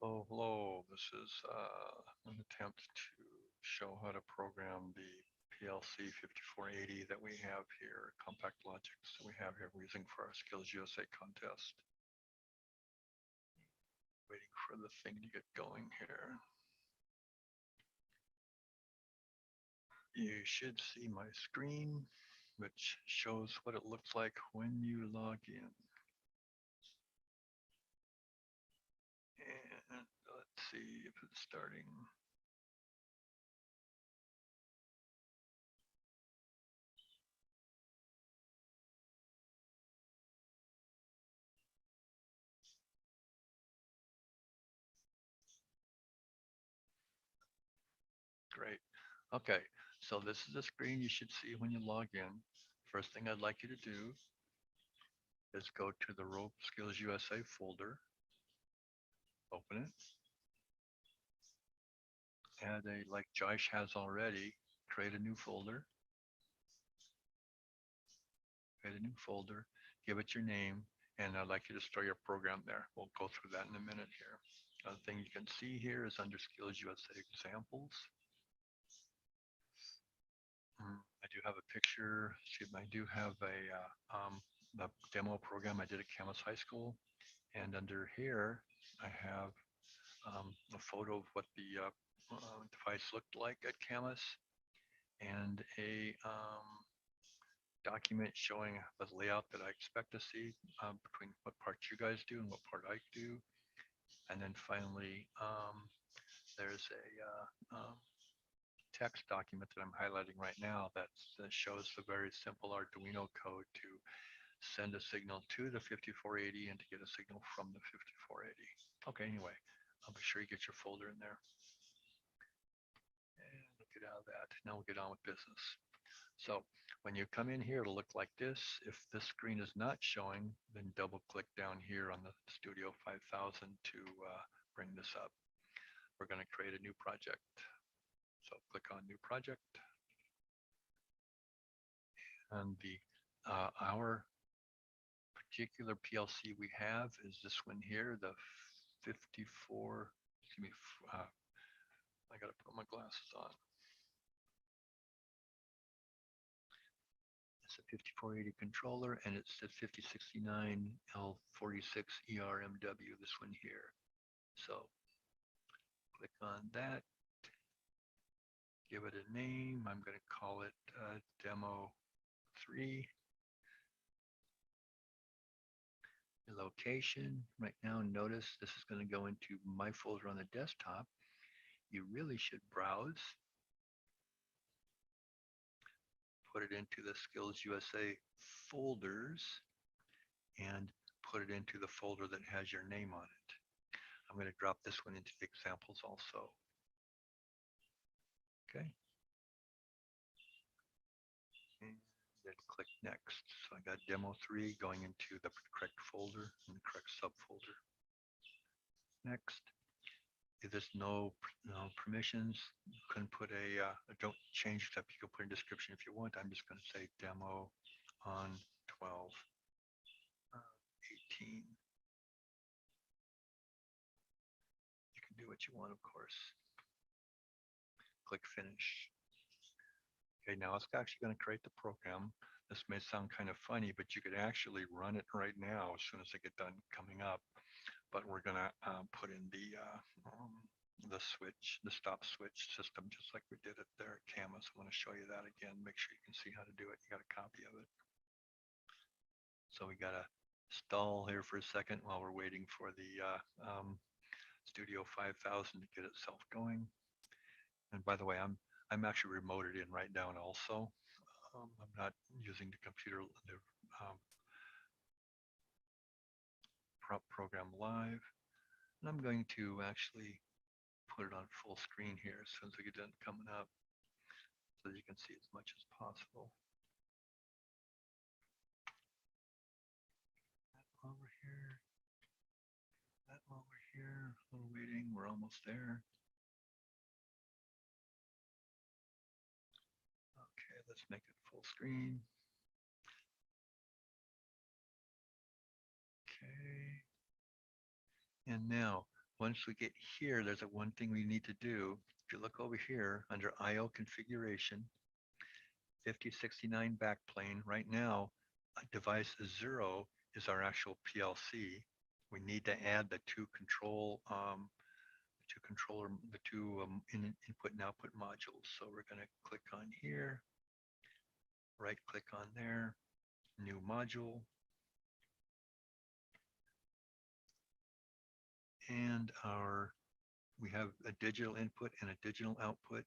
Oh, hello. This is an attempt to show how to program the PLC 5480 that we have here, CompactLogix that we have here, we're using for our Skills USA contest. Waiting for the thing to get going here. You should see my screen, which shows what it looks like when you log in. And let's see if it's starting. Great. Okay, so this is the screen you should see when you log in. First thing I'd like you to do is go to the Robotics Skills USA folder, open it, add a, like Josh has already, create a new folder, give it your name, and I'd like you to store your program there. We'll go through that in a minute here. Another thing you can see here is under Skills USA examples. I do have a picture. I do have a demo program I did at Camas High School. And under here, I have a photo of what the device looked like at Camas and a document showing the layout that I expect to see between what part you guys do and what part I do. And then finally, there's a text document that I'm highlighting right now that shows the very simple Arduino code to send a signal to the 5480 and to get a signal from the 5480. Okay, anyway, I'll be sure you get your folder in there. And we'll get out of that. Now we'll get on with business. So when you come in here, it'll look like this. If this screen is not showing, then double click down here on the Studio 5000 to bring this up. We're going to create a new project. So click on new project. And the our particular PLC we have is this one here, the 54, excuse me, I gotta put my glasses on. It's a 5480 controller and it's the 5069L46 ERMW, this one here. So click on that, give it a name. I'm gonna call it Demo 3. The location, right now, notice this is going to go into my folder on the desktop. You really should browse, put it into the Skills USA folders, and put it into the folder that has your name on it. I'm going to drop this one into the examples also. Okay. And then click next. So I got Demo 3 going into the correct folder and the correct subfolder. Next. If there's no permissions, you can put don't change it up. You can put a description if you want. I'm just going to say demo on 12/18. You can do what you want, of course. Click finish. Okay, now it's actually going to create the program. This may sound kind of funny, but you could actually run it right now as soon as I get done coming up. But we're going to put in the switch, the stop switch system, just like we did it there at Camas. I want to show you that again. Make sure you can see how to do it. You got a copy of it. So we got to stall here for a second while we're waiting for the Studio 5000 to get itself going. And by the way, I'm actually remoted in right now, and also I'm not using the computer, the program live. And I'm going to actually put it on full screen here as soon as we get done coming up so that you can see as much as possible. That over here, that over here, a little waiting, we're almost there. Okay, let's make it full screen. Okay. And now once we get here, there's a one thing we need to do. If you look over here under IO configuration, 5069 backplane, right now, device 0 is our actual PLC. We need to add the two input and output modules. So we're going to click on here, right click on there, new module, and we have a digital input and a digital output.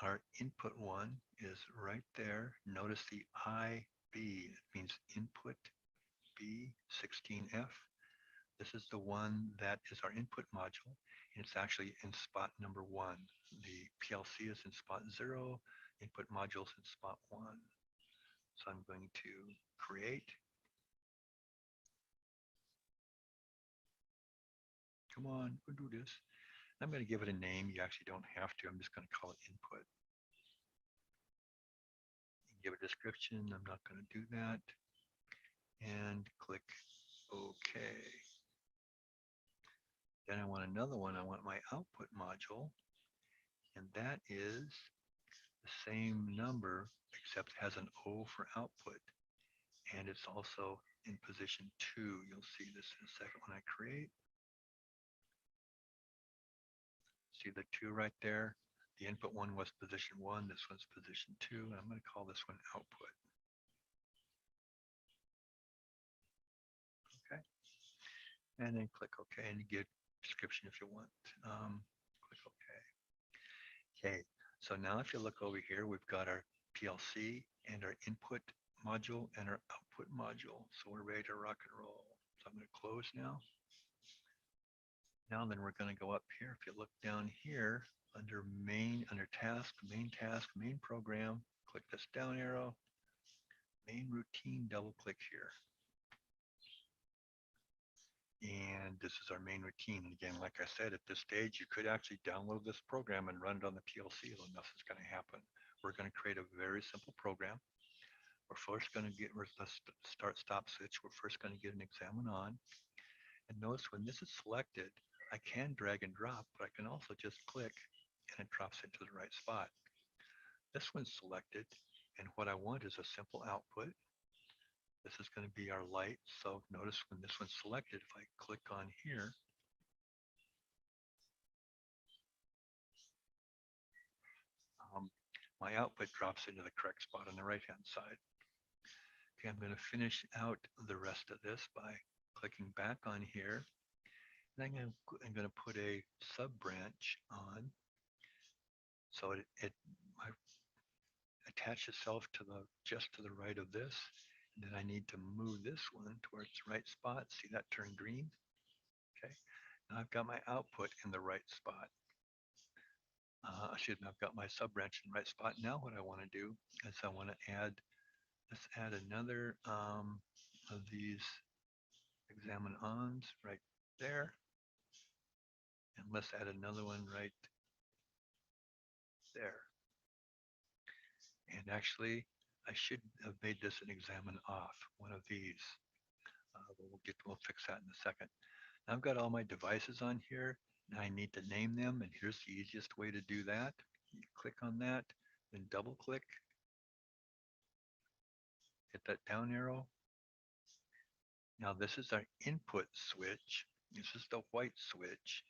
Our input one is right there. Notice the IB, it means input B16F. This is the one that is our input module, and it's actually in spot number 1. The PLC is in spot 0, input module is in spot 1. So I'm going to create. Come on, go do this. I'm going to give it a name. You actually don't have to. I'm just going to call it input. Give a description. I'm not going to do that. And click OK. Then I want another one. I want my output module, and that is the same number except has an O for output, and it's also in position 2. You'll see this in a second when I create. See the 2 right there? The input one was position 1. This one's position 2, and I'm going to call this one output. Okay. And then click OK, and you get a description if you want. Click OK. Okay, so now if you look over here, we've got our PLC and our input module and our output module. So we're ready to rock and roll. So I'm going to close now. Now then we're going to go up here. If you look down here under main, under task, main program, click this down arrow, main routine, double click here. And this is our main routine. And again, like I said, at this stage, you could actually download this program and run it on the PLC, though nothing's going to happen. We're going to create a very simple program. We're first going to get the start stop switch. We're first going to get an examine on. And notice when this is selected, I can drag and drop, but I can also just click and it drops into the right spot. This one's selected, and what I want is a simple output. This is going to be our light. So notice when this one's selected, if I click on here, my output drops into the correct spot on the right-hand side. Okay, I'm going to finish out the rest of this by clicking back on here. And I'm going to put a sub-branch on. So it attach itself to just to the right of this. And then I need to move this one towards the right spot. See that turn green? Okay. Now I've got my output in the right spot. I've got my sub branch in the right spot. Now what I want to do is I want to let's add another of these examine ons right there. And let's add another one right there. And actually, I should have made this an examine off, one of these. We'll fix that in a second. Now I've got all my devices on here. Now I need to name them, and here's the easiest way to do that. You click on that, then double click, hit that down arrow. Now this is our input switch. This is the white switch.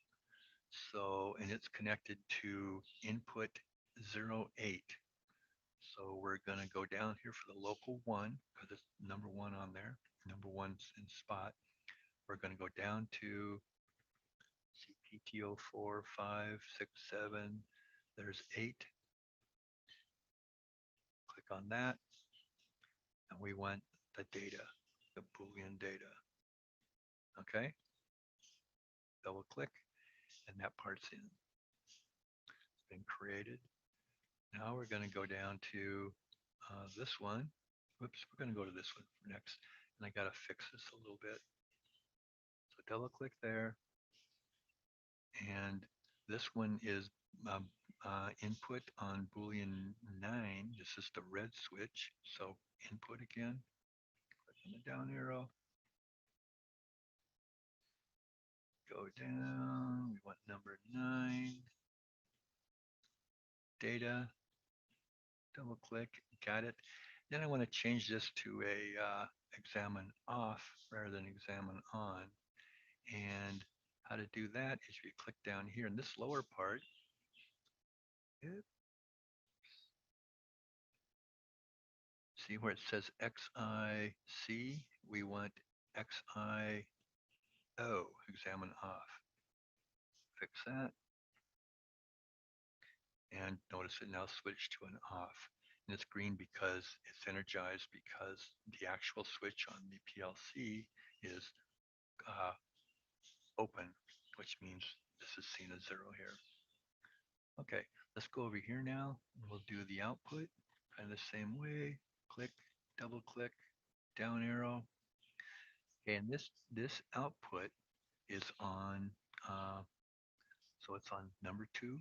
So, and it's connected to input 08. So we're going to go down here for the local 1 because it's number 1 on there. Number 1's in spot. We're going to go down to CPTO 4, 5, 6, 7. There's 8. Click on that. And we want the data, the Boolean data. Okay? Double click, and that part's in. It's been created. Now we're going to go down to this one. Whoops, we're going to go to this one next. And I got to fix this a little bit. So double click there. And this one is input on Boolean 9. This is the red switch. So input again. Click on the down arrow. go down. We want number 9, data, double click, got it. Then I want to change this to a examine off rather than examine on. And how to do that is you click down here in this lower part. See where it says XIC? We want XIO, examine off. Fix that. And notice it now switched to an off. And it's green because it's energized because the actual switch on the PLC is open, which means this is seen as 0 here. Okay, let's go over here now. We'll do the output kind of the same way. Click, double click, down arrow. Okay, and this output is on, so it's on number 2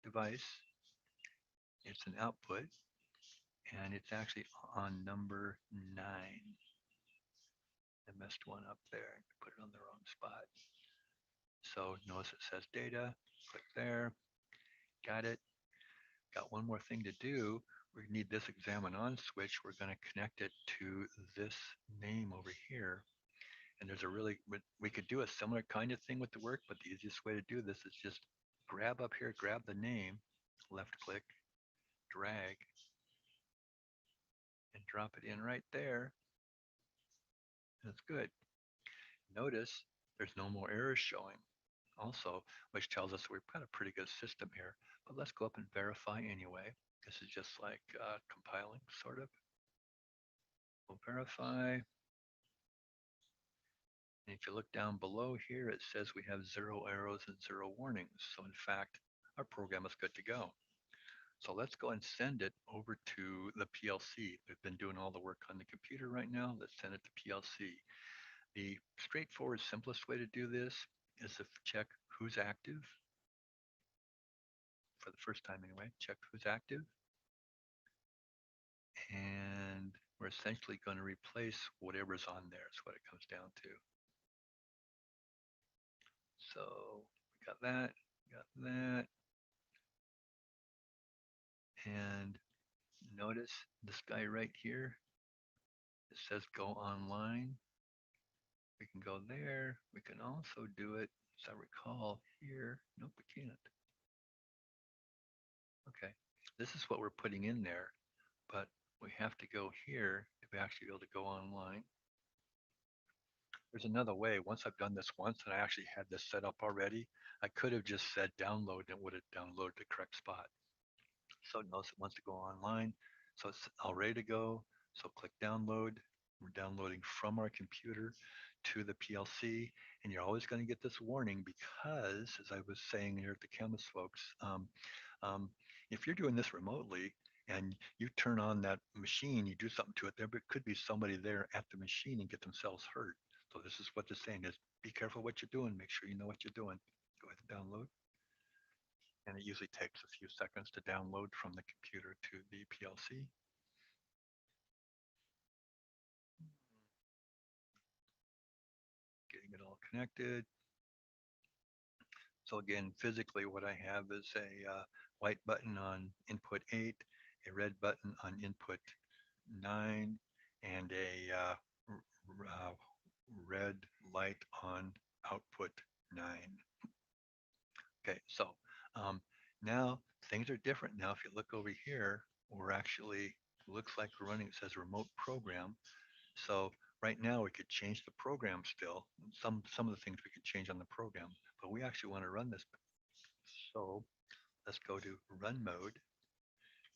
device. It's an output, and it's actually on number 9. I messed one up there. Put it on the wrong spot. So notice it says data. Click there. Got it. Got one more thing to do. We need this examine on switch. We're going to connect it to this name over here. And there's a really, we could do a similar kind of thing with the work, but the easiest way to do this is just grab up here, grab the name, left click, drag, and drop it in right there. That's good. Notice there's no more errors showing also, which tells us we've got a pretty good system here. But let's go up and verify anyway. This is just like compiling, sort of. We'll verify. And if you look down below here, it says we have 0 arrows and 0 warnings. So in fact, our program is good to go. So let's go and send it over to the PLC. We've been doing all the work on the computer right now. Let's send it to PLC. The straightforward, simplest way to do this is to check who's active. For the first time anyway, check who's active. And we're essentially going to replace whatever's on there is what it comes down to. So we got that, and notice this guy right here. It says go online. We can go there. We can also do it, as I recall, here. Nope, we can't. Okay, this is what we're putting in there, but we have to go here to actually be able to go online. There's another way. Once I've done this once and I actually had this set up already, I could have just said download and it would have downloaded the correct spot. So notice it wants to go online. So it's all ready to go. So click download. We're downloading from our computer to the PLC. And you're always going to get this warning because, as I was saying here at the chemist folks, if you're doing this remotely and you turn on that machine, you do something to it, there could be somebody there at the machine and get themselves hurt. So this is what they're saying is be careful what you're doing. Make sure you know what you're doing. Go ahead and download. And it usually takes a few seconds to download from the computer to the PLC. Getting it all connected. So again, physically what I have is a white button on input 8, a red button on input 9, and a red light on output 9. Okay, so now things are different. Now if you look over here, we're actually, looks like we're running, it says remote program. So right now we could change the program still. Some of the things we could change on the program, but we actually want to run this. So let's go to run mode.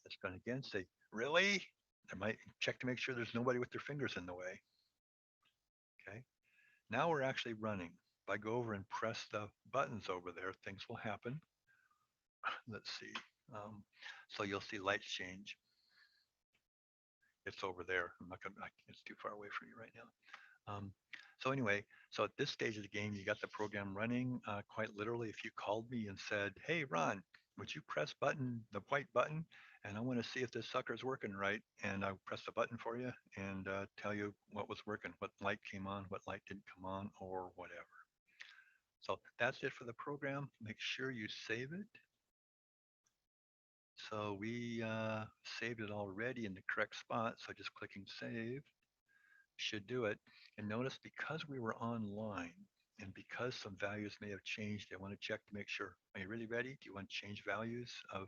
Let's go again, say, really? There might check to make sure there's nobody with their fingers in the way. Okay, now we're actually running. If I go over and press the buttons over there, things will happen. Let's see. So you'll see lights change. It's over there. I'm not gonna, it's too far away from you right now. So anyway, so at this stage of the game, you got the program running. Quite literally, if you called me and said, hey, Ron, would you press the white button? And I want to see if this sucker's working right. And I'll press the button for you and tell you what was working, what light came on, what light didn't come on, or whatever. So that's it for the program. Make sure you save it. So we saved it already in the correct spot. So just clicking save should do it. And notice because we were online and because some values may have changed, I want to check to make sure. Are you really ready? Do you want to change values of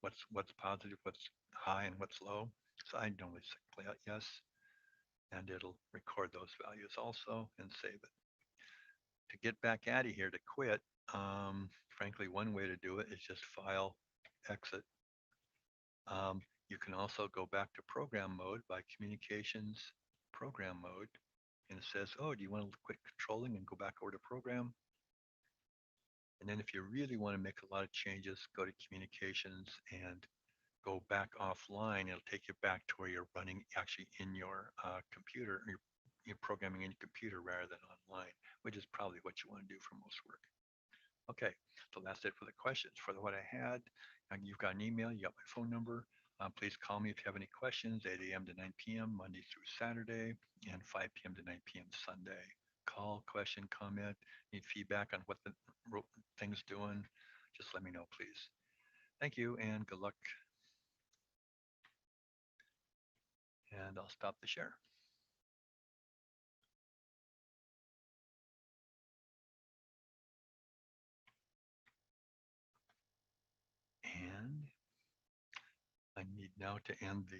what's positive, what's high, and what's low? So I normally simply yes, and it'll record those values also and save it. To get back out of here, to quit, frankly, one way to do it is just file, exit. You can also go back to program mode by communications program mode. And it says, oh, do you want to quit controlling and go back over to program? And then if you really want to make a lot of changes, go to communications and go back offline. It'll take you back to where you're running actually in your computer. You're programming in your computer rather than online, which is probably what you want to do for most work. Okay, so that's it for the questions. For what I had, you've got an email, you got my phone number. Please call me if you have any questions, 8 a.m. to 9 p.m., Monday through Saturday, and 5 p.m. to 9 p.m. Sunday. Call, question, comment, need feedback on what the thing's doing, just let me know, please. Thank you, and good luck. And I'll stop the share. And I need now to end the